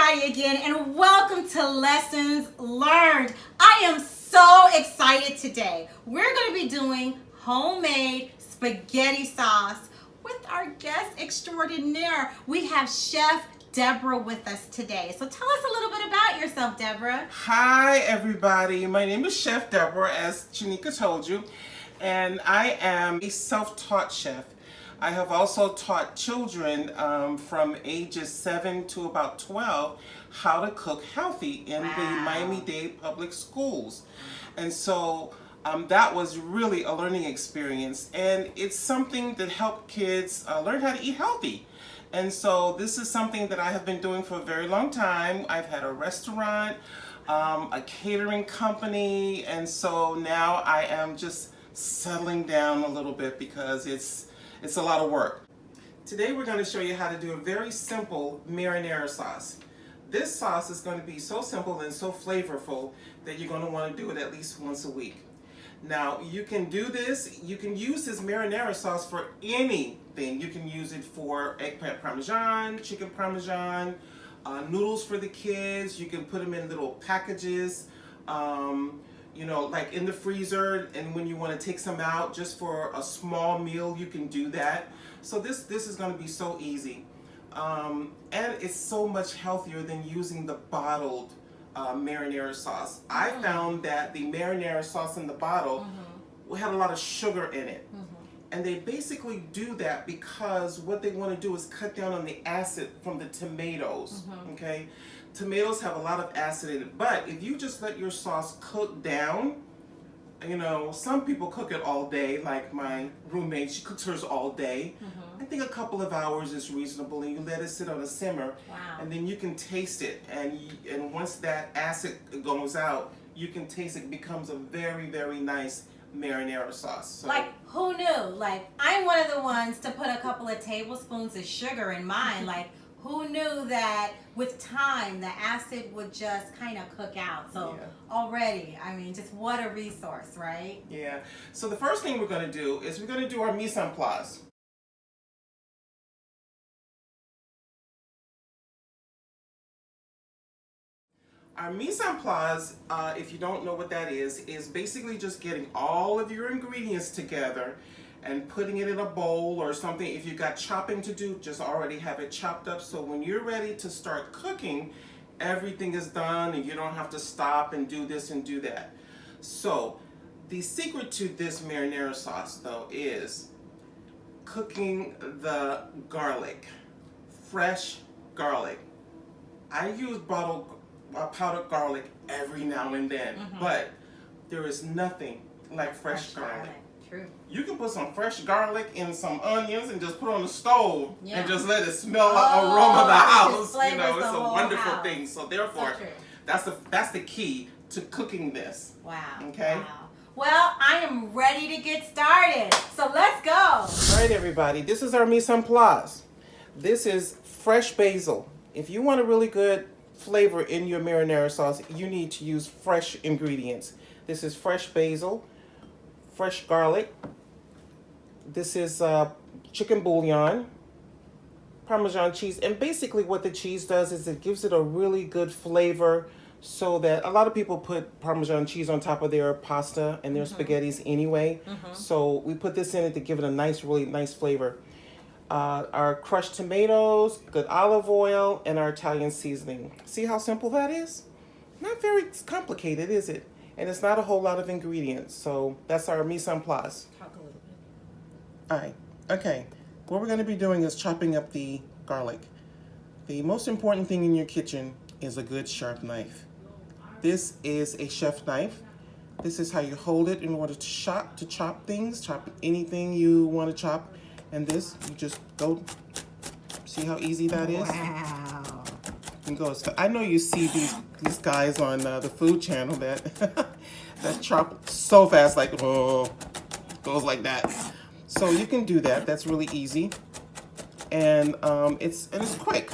everybody again, and welcome to Lessons Learned. I am so excited today. We're going to be doing homemade spaghetti sauce with our guest extraordinaire. We have Chef Deborah with us today. So tell us a little bit about yourself, Deborah. Hi, everybody. My name is Chef Deborah, as Chinika told you, and I am a self-taught chef. I have also taught children from ages 7 to about 12 how to cook healthy in the Miami-Dade public schools. And so that was really a learning experience, and it's something that helped kids learn how to eat healthy. And so this is something that I have been doing for a very long time. I've had a restaurant, a catering company, and so now I am just settling down a little bit because it's a lot of work. Today we're going to show you how to do a very simple marinara sauce. This sauce is going to be so simple and so flavorful that you're going to want to do it at least once a week. Now you can do this, you can use this marinara sauce for anything. You can use it for eggplant parmesan, chicken parmesan, noodles for the kids. You can put them in little packages. You know, like in the freezer, and when you want to take some out just for a small meal, you can do that. So this is going to be so easy, and it's so much healthier than using the bottled marinara sauce. I found that the marinara sauce in the bottle had a lot of sugar in it, and they basically do that because what they want to do is cut down on the acid from the tomatoes. Okay. Tomatoes have a lot of acid in it, but if you just let your sauce cook down, you know, some people cook it all day, like my roommate, she cooks hers all day. I think a couple of hours is reasonable, and you let it sit on a simmer, and then you can taste it, and once that acid goes out, you can taste it. It becomes a very, very nice marinara sauce. So, like, who knew? Like, I'm one of the ones to put a couple of tablespoons of sugar in mine. Like, who knew that with time the acid would just kind of cook out? So already, I mean, just what a resource, right? Yeah. So the first thing we're going to do is we're going to do our mise en place. Our mise en place, if you don't know what that is basically just getting all of your ingredients together and putting it in a bowl or something. If you've got chopping to do, just already have it chopped up, so when you're ready to start cooking, everything is done and you don't have to stop and do this and do that. So the secret to this marinara sauce, though, is cooking the garlic, fresh garlic. I use powdered garlic every now and then, but there is nothing like fresh garlic. True. You can put some fresh garlic and some onions and just put it on the stove and just let it smell the aroma of the house. You know, it's a wonderful thing. So therefore, that's the key to cooking this. Wow. Okay. Wow. Well, I am ready to get started. So let's go. All right, everybody. This is our mise en place. This is fresh basil. If you want a really good flavor in your marinara sauce, you need to use fresh ingredients. This is fresh basil, fresh garlic. This is chicken bouillon, Parmesan cheese, and basically what the cheese does is it gives it a really good flavor, so that a lot of people put Parmesan cheese on top of their pasta and their spaghettis anyway. So we put this in it to give it a nice, really nice flavor. Our crushed tomatoes, good olive oil, and our Italian seasoning. See how simple that is? Not very complicated, is it? And it's not a whole lot of ingredients. So that's our mise en place. Talk a little bit. All right. Okay. What we're going to be doing is chopping up the garlic. The most important thing in your kitchen is a good sharp knife. This is a chef knife. This is how you hold it in order to chop things, chop anything you want to chop. And this, you just go. See how easy that is? Wow. And goes. I know you see these guys on the food channel that that chop so fast, like goes like that. So you can do that. That's really easy, and it's quick.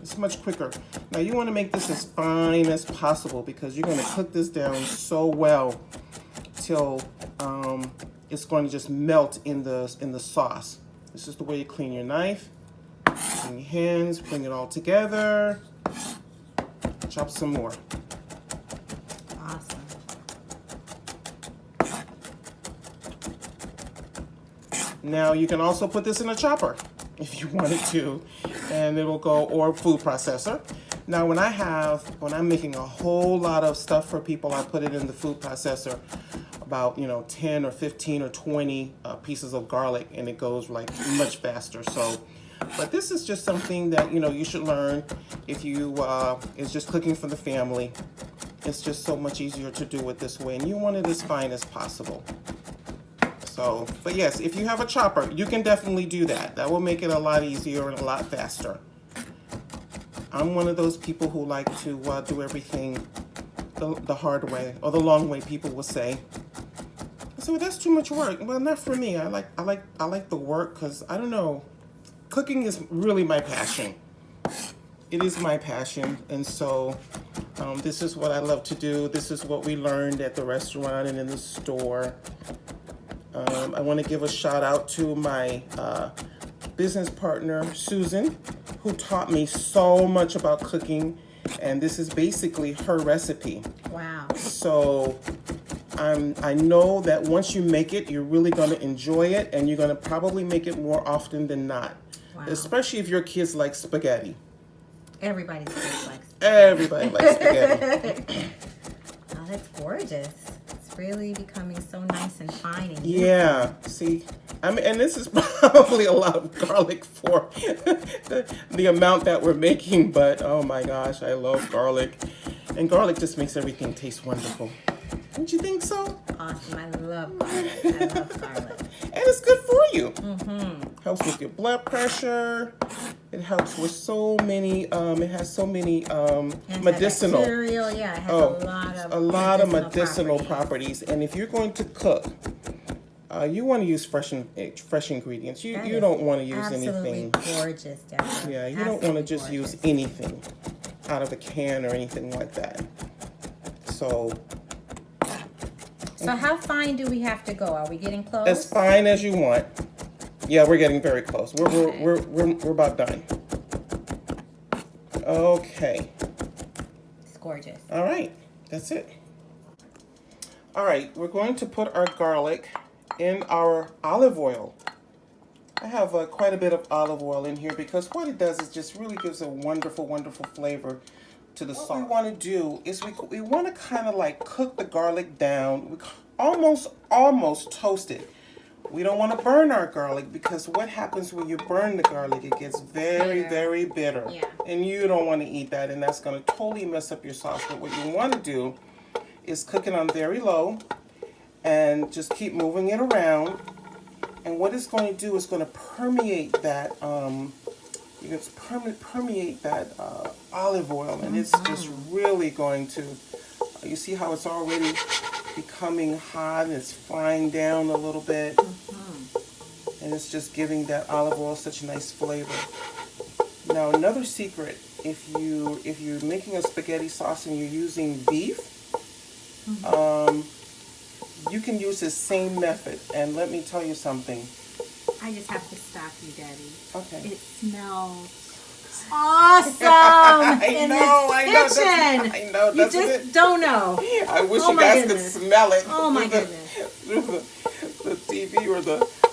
It's much quicker. Now you want to make this as fine as possible because you're going to cook this down so well till it's going to just melt in the sauce. This is the way you clean your knife, clean your hands, bring it all together. chop some more. Awesome. Now you can also put this in a chopper if you wanted to, and it'll go, or food processor. Now when I'm making a whole lot of stuff for people, I put it in the food processor, about 10 or 15 or 20 pieces of garlic, and it goes like much faster. So, but this is just something that you should learn if you is just cooking for the family. It's just so much easier to do it this way, and you want it as fine as possible. So, but yes, if you have a chopper, you can definitely do that. That will make it a lot easier and a lot faster. I'm one of those people who like to do everything the hard way, or the long way, people will say. So that's too much work. Well, not for me. I like the work, because I don't know, cooking is really my passion. It is my passion, and so this is what I love to do. This is what we learned at the restaurant and in the store. I want to give a shout out to my business partner, Susan, who taught me so much about cooking, and this is basically her recipe. Wow. So I know that once you make it, you're really going to enjoy it, and you're going to probably make it more often than not. Wow. Especially if your kids like spaghetti. Everybody's kids like spaghetti. Everybody likes spaghetti. Oh, that's gorgeous. It's really becoming so nice and fine and Yeah, see, and this is probably a lot of garlic for the amount that we're making, but oh my gosh, I love garlic, and garlic just makes everything taste wonderful. Don't you think so? Awesome. I love garlic. I love garlic. And it's good for you. Mm-hmm. Helps with your blood pressure. It helps with so many, it has so many medicinal. Yeah, it has a lot of medicinal properties. And if you're going to cook, you want to use fresh ingredients. You don't want to use anything. Absolutely gorgeous, Deborah. Yeah, you don't want to just use anything out of a can or anything like that. So how fine do we have to go? Are we getting close? as fine as you want. Yeah, we're getting very close. We're about done. Okay. It's gorgeous. All right, that's it. All right, we're going to put our garlic in our olive oil. I have quite a bit of olive oil in here, because what it does is just really gives a wonderful, wonderful flavor to the sauce. What we want to do is we want to kind of like cook the garlic down, almost toast it. We don't want to burn our garlic, because what happens when you burn the garlic, it gets very, very bitter. Yeah. And you don't want to eat that, and that's going to totally mess up your sauce. But what you want to do is cook it on very low and just keep moving it around. And what it's going to do is going to permeate that permeate that olive oil, and it's just really going to, you see how it's already becoming hot, and it's frying down a little bit, and it's just giving that olive oil such a nice flavor. Now another secret, if you're making a spaghetti sauce and you're using beef, you can use the same method, and let me tell you something. I just have to stop you, Debbie. Okay. It smells awesome in this kitchen. I know. You just don't know. I wish you guys could smell it. Oh my goodness. Through the TV or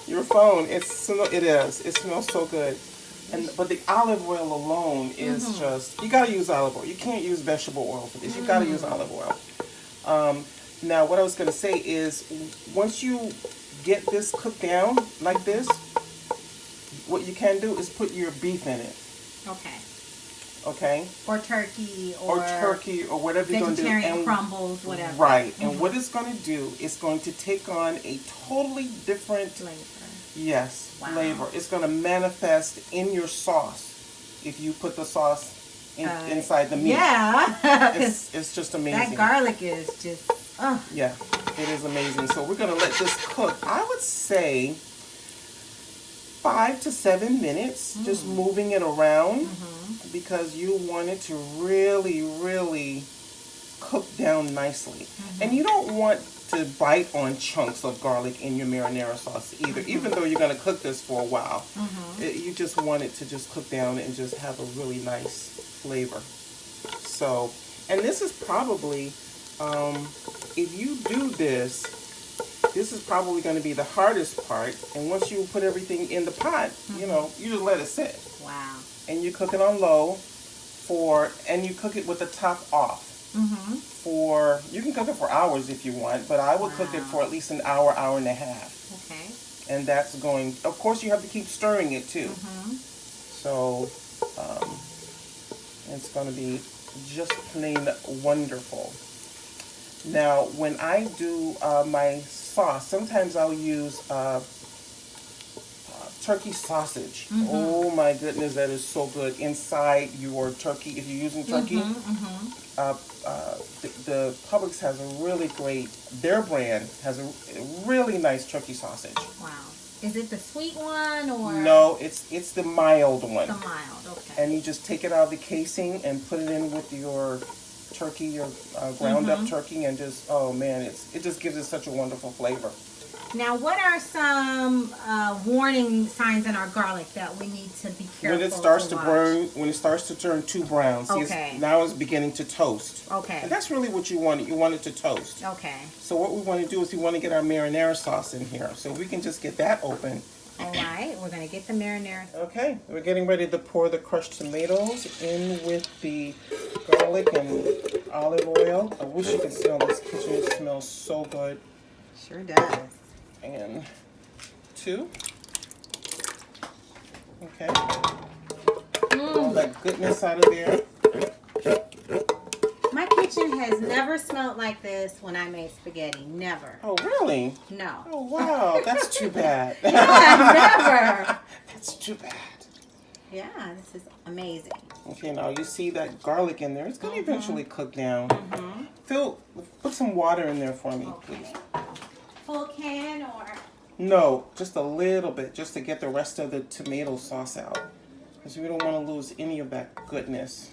your phone. It smells so good. But the olive oil alone is just, you gotta use olive oil. You can't use vegetable oil for this. You gotta use olive oil. Now what I was gonna say is, once you get this cooked down like this, what you can do is put your beef in it. Okay. Or turkey or whatever you're going to do. Vegetarian crumbles, whatever. Right. And what it's going to do, it's going to take on a totally different flavor. Flavor. It's going to manifest in your sauce if you put the sauce inside the meat. Yeah. It's just amazing. That garlic is just, Yeah, it is amazing. So we're going to let this cook, I would say, 5 to 7 minutes, just moving it around, because you want it to really, really cook down nicely. And you don't want to bite on chunks of garlic in your marinara sauce either, even though you're going to cook this for a while. You just want it to just cook down and just have a really nice flavor. So And this is probably, if you do this, this is probably going to be the hardest part. And once you put everything in the pot, you know, you just let it sit. Wow. And you cook it on low and you cook it with the top off. You can cook it for hours if you want, but I would cook it for at least an hour, hour and a half. Okay. And that's going, of course you have to keep stirring it too. So, it's going to be just plain wonderful. Now, when I do my sauce, sometimes I'll use turkey sausage. Oh my goodness, that is so good inside your turkey. If you're using turkey, the Publix has a really great, their brand has a really nice turkey sausage. Wow. Is it the sweet one or? No, it's the mild one. The mild, okay. And you just take it out of the casing and put it in with your turkey, your ground up turkey, and just, oh man, it just gives it such a wonderful flavor. Now, what are some warning signs in our garlic that we need to be careful? When it starts to burn, when it starts to turn too brown, see, now it's beginning to toast. Okay. And that's really what you want. You want it to toast. Okay. So what we want to do is we want to get our marinara sauce in here. So we can just get that open. All right, we're going to get the marinara. Okay, we're getting ready to pour the crushed tomatoes in with the garlic and olive oil. I wish you could smell this kitchen. It smells so good. Sure does. And 2. Okay. All that goodness out of there. My kitchen has never smelled like this when I made spaghetti. Never. Oh, really? No. Oh, wow. That's too bad. Yeah, never. That's too bad. Yeah, this is amazing. Okay, now you see that garlic in there. It's going to eventually cook down. Put some water in there for me, please. Full can or? No, just a little bit, just to get the rest of the tomato sauce out. Because we don't want to lose any of that goodness.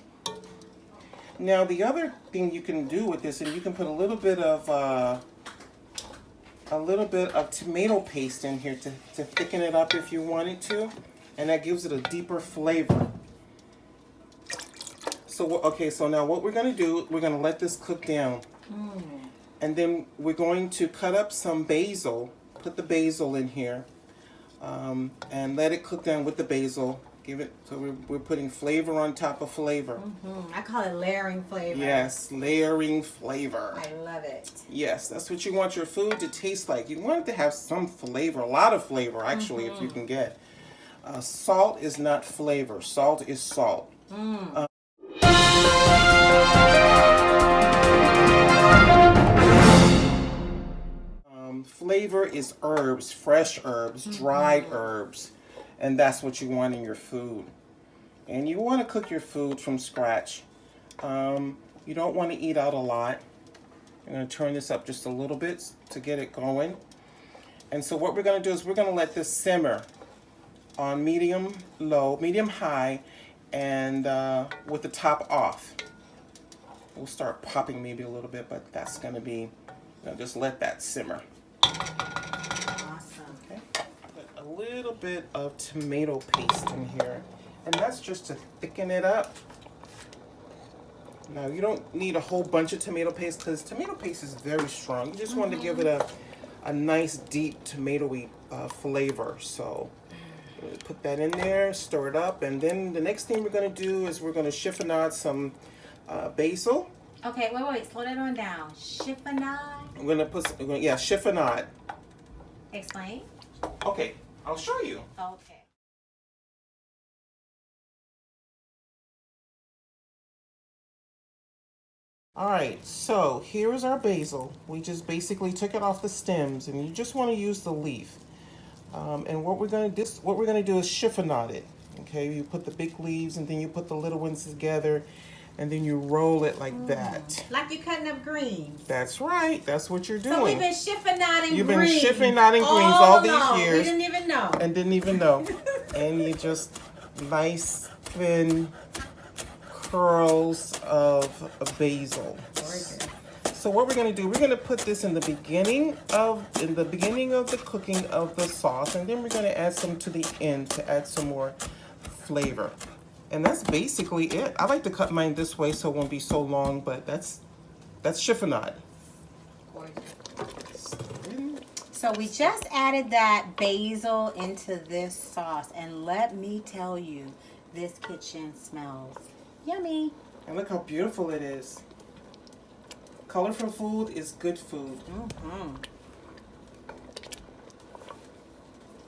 Now, the other thing you can do with this, and you can put a little bit of tomato paste in here to thicken it up if you wanted to, and that gives it a deeper flavor. So, okay, so now what we're going to do, we're going to let this cook down. And then we're going to cut up some basil, put the basil in here, and let it cook down with the basil. Give it, so we're putting flavor on top of flavor. I call it layering flavor. Yes, layering flavor. I love it. Yes, that's what you want your food to taste like. You want it to have some flavor, a lot of flavor actually, if you can get. Salt is not flavor. Salt is salt. Flavor is herbs, fresh herbs, dried herbs, and that's what you want in your food. And you want to cook your food from scratch. You don't want to eat out a lot. I'm going to turn this up just a little bit to get it going. And so what we're going to do is we're going to let this simmer on medium low, medium high, and with the top off. We'll start popping maybe a little bit, but that's going to be, just let that simmer. Awesome. Okay. Put a little bit of tomato paste in here, and that's just to thicken it up. Now, you don't need a whole bunch of tomato paste because tomato paste is very strong. You just want to give it a nice, deep tomatoey flavor. So, put that in there, stir it up, and then the next thing we're going to do is we're going to chiffonade some basil. Okay, wait, slow that on down. Chiffonade? I'm going to put, chiffonade. Explain. Okay, I'll show you. Okay. Alright, so here's our basil. We just basically took it off the stems, and you just want to use the leaf. And what we're going to do is chiffonade it. Okay, you put the big leaves, and then you put the little ones together, and then you roll it like that. Like you're cutting up greens. That's right. That's what you're doing. So we've been chiffonading greens. You've been chiffonading greens all these years. We didn't even know. And didn't even know. And you just nice, thin curls of basil. Gorgeous. So what we're going to do, we're going to put this in the beginning of the cooking of the sauce, and then we're going to add some to the end to add some more flavor. And that's basically it. I like to cut mine this way so it won't be so long, but that's chiffonade. So we just added that basil into this sauce, and let me tell you, this kitchen smells yummy. And look how beautiful it is. Colorful food is good food.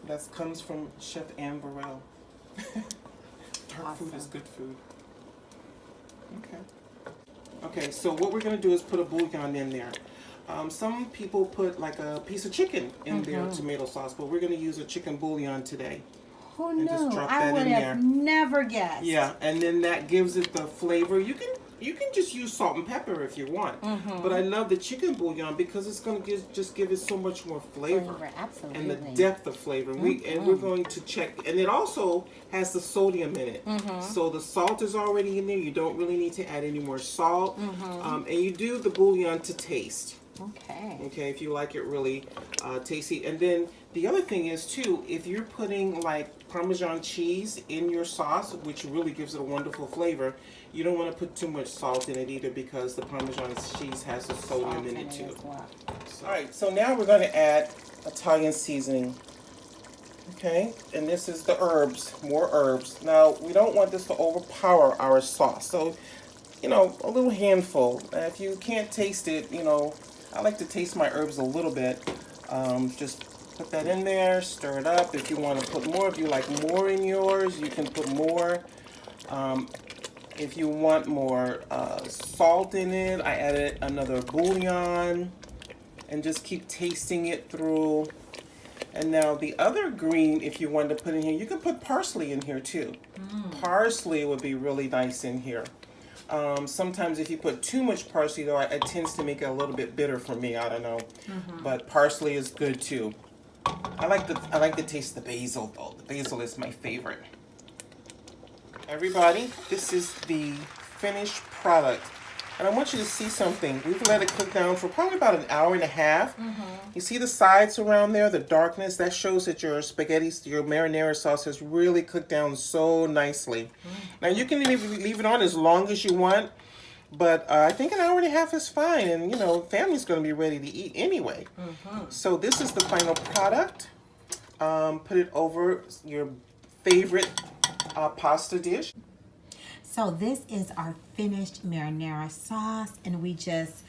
That comes from Chef Anne Burrell. Dark food is good food. Okay, so what we're going to do is put a bouillon in there. Some people put like a piece of chicken in their tomato sauce, but we're going to use a chicken bouillon today. Who knew? I would have never guessed. Yeah, and then that gives it the flavor. You can just use salt and pepper if you want. But I love the chicken bouillon because it's going to just give it so much more flavor. Absolutely. And the depth of flavor. And we're going to check. And it also has the sodium in it. So the salt is already in there. You don't really need to add any more salt. And you do the bouillon to taste. Okay, if you like it really tasty. And then the other thing is too, if you're putting like Parmesan cheese in your sauce, which really gives it a wonderful flavor, you don't want to put too much salt in it either because the Parmesan cheese has the sodium in it too. Alright, so now we're going to add Italian seasoning. Okay, and this is the herbs, more herbs. Now, we don't want this to overpower our sauce, so, you know, a little handful. If you can't taste it, you know, I like to taste my herbs a little bit. Just put that in there, stir it up. If you want to put more, if you like more in yours, you can put more. If you want more salt in it, I added another bouillon, and just keep tasting it through. And now the other green, if you wanted to put in here, you can put parsley in here too. Parsley would be really nice in here. Sometimes if you put too much parsley, though, it tends to make it a little bit bitter for me. I don't know, but parsley is good too. I like to taste the basil though. The basil is my favorite. Everybody, this is the finished product, and I want you to see something. We've let it cook down for probably about an hour and a half. You see the sides around there, the darkness? That shows that your spaghetti, your marinara sauce has really cooked down so nicely. Now you can leave it on as long as you want, but I think an hour and a half is fine, and you know, family's going to be ready to eat anyway. So this is the final product. Put it over your favorite pasta dish. So this is our finished marinara sauce, and we just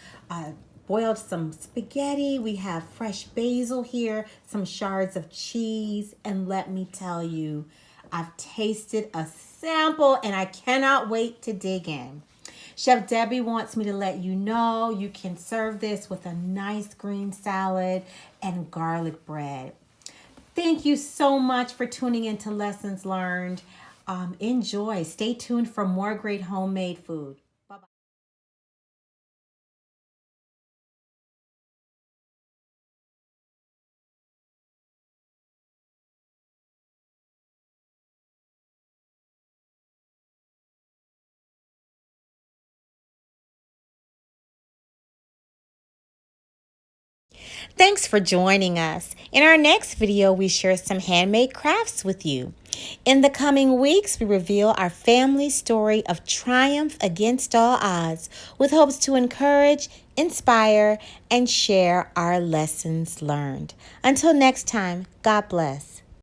boiled some spaghetti. We have fresh basil here, some shards of cheese, and let me tell you, I've tasted a sample and I cannot wait to dig in. Chef Debbie wants me to let you know you can serve this with a nice green salad and garlic bread. Thank you so much for tuning in to Lessons Learned. Enjoy. Stay tuned for more great homemade food. Bye-bye. Thanks for joining us. In our next video, we share some handmade crafts with you. In the coming weeks, we reveal our family story of triumph against all odds, with hopes to encourage, inspire, and share our lessons learned. Until next time, God bless.